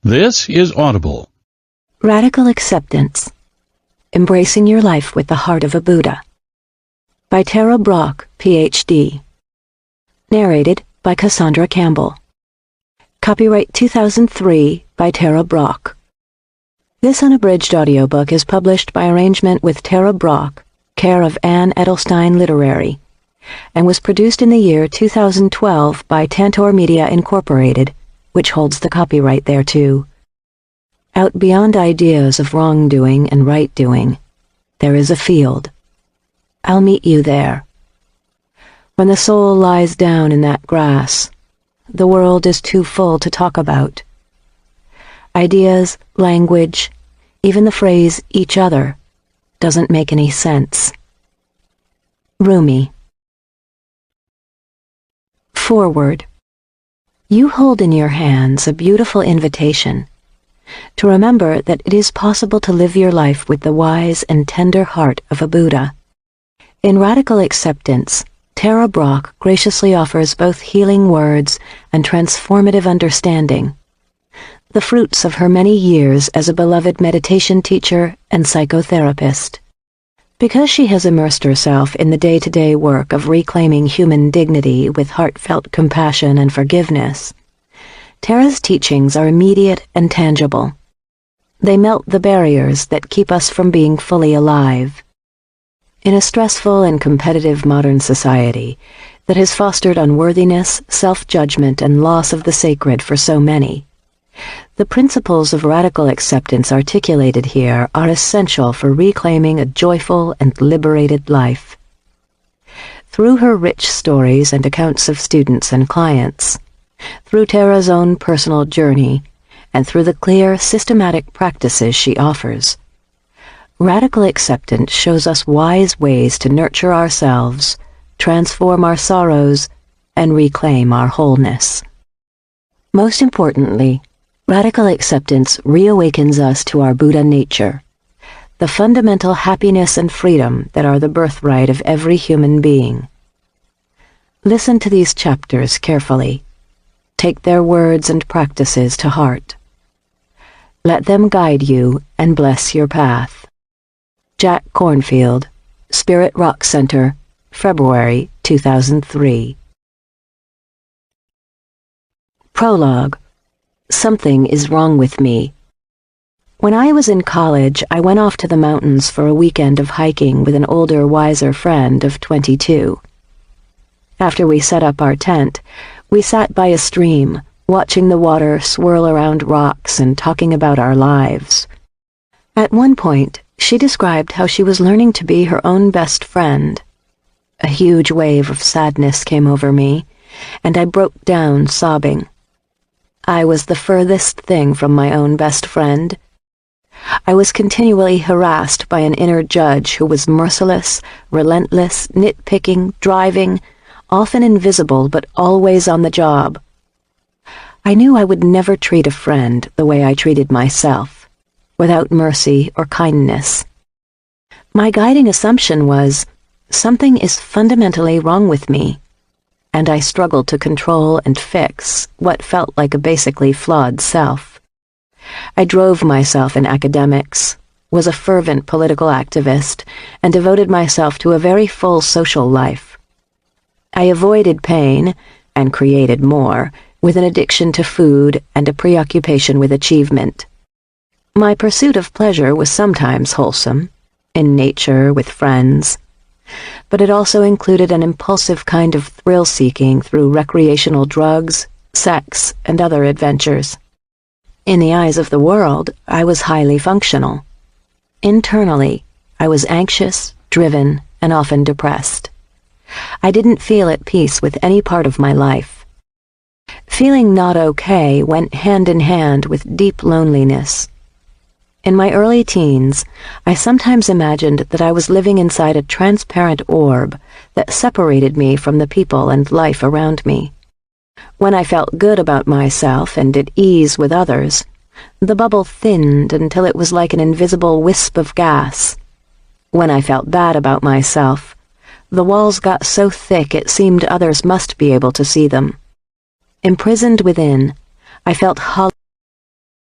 This is Audible. Radical Acceptance. Embracing Your Life with the Heart of a Buddha. By Tara Brach, Ph.D. Narrated by Cassandra Campbell. Copyright 2003 by Tara Brach. This unabridged audiobook is published by arrangement with Tara Brach, care of Anne Edelstein Literary, and was produced in the year 2012 by Tantor Media Incorporated, which holds the copyright thereto. Out beyond ideas of wrongdoing and right-doing, there is a field. I'll meet you there. When the soul lies down in that grass, the world is too full to talk about. Ideas, language, even the phrase each other, doesn't make any sense. Rumi. Forward. You hold in your hands a beautiful invitation to remember that it is possible to live your life with the wise and tender heart of a Buddha. In Radical Acceptance, Tara Brach graciously offers both healing words and transformative understanding, the fruits of her many years as a beloved meditation teacher and psychotherapist. Because she has immersed herself in the day-to-day work of reclaiming human dignity with heartfelt compassion and forgiveness, Tara's teachings are immediate and tangible. They melt the barriers that keep us from being fully alive. In a stressful and competitive modern society that has fostered unworthiness, self-judgment, and loss of the sacred for so many, the principles of radical acceptance articulated here are essential for reclaiming a joyful and liberated life. Through her rich stories and accounts of students and clients, through Tara's own personal journey, and through the clear, systematic practices she offers, radical acceptance shows us wise ways to nurture ourselves, transform our sorrows, and reclaim our wholeness. Most importantly, radical acceptance reawakens us to our Buddha nature, the fundamental happiness and freedom that are the birthright of every human being. Listen to these chapters carefully. Take their words and practices to heart. Let them guide you and bless your path. Jack Cornfield, Spirit Rock Center, February 2003. Prologue. Something is wrong with me. When I was in college, I went off to the mountains for a weekend of hiking with an older, wiser friend of 22. After we set up our tent, we sat by a stream, watching the water swirl around rocks and talking about our lives. At one point, she described how she was learning to be her own best friend. A huge wave of sadness came over me, and I broke down sobbing. I was the furthest thing from my own best friend. I was continually harassed by an inner judge who was merciless, relentless, nitpicking, driving, often invisible but always on the job. I knew I would never treat a friend the way I treated myself, without mercy or kindness. My guiding assumption was, something is fundamentally wrong with me, and I struggled to control and fix what felt like a basically flawed self. I drove myself in academics, was a fervent political activist, and devoted myself to a very full social life. I avoided pain, and created more, with an addiction to food and a preoccupation with achievement. My pursuit of pleasure was sometimes wholesome, in nature, with friends, but it also included an impulsive kind of thrill-seeking through recreational drugs, sex, and other adventures. In the eyes of the world, I was highly functional. Internally, I was anxious, driven, and often depressed. I didn't feel at peace with any part of my life. Feeling not okay went hand in hand with deep loneliness. In my early teens, I sometimes imagined that I was living inside a transparent orb that separated me from the people and life around me. When I felt good about myself and at ease with others, the bubble thinned until it was like an invisible wisp of gas. When I felt bad about myself, the walls got so thick it seemed others must be able to see them. Imprisoned within, I felt hollow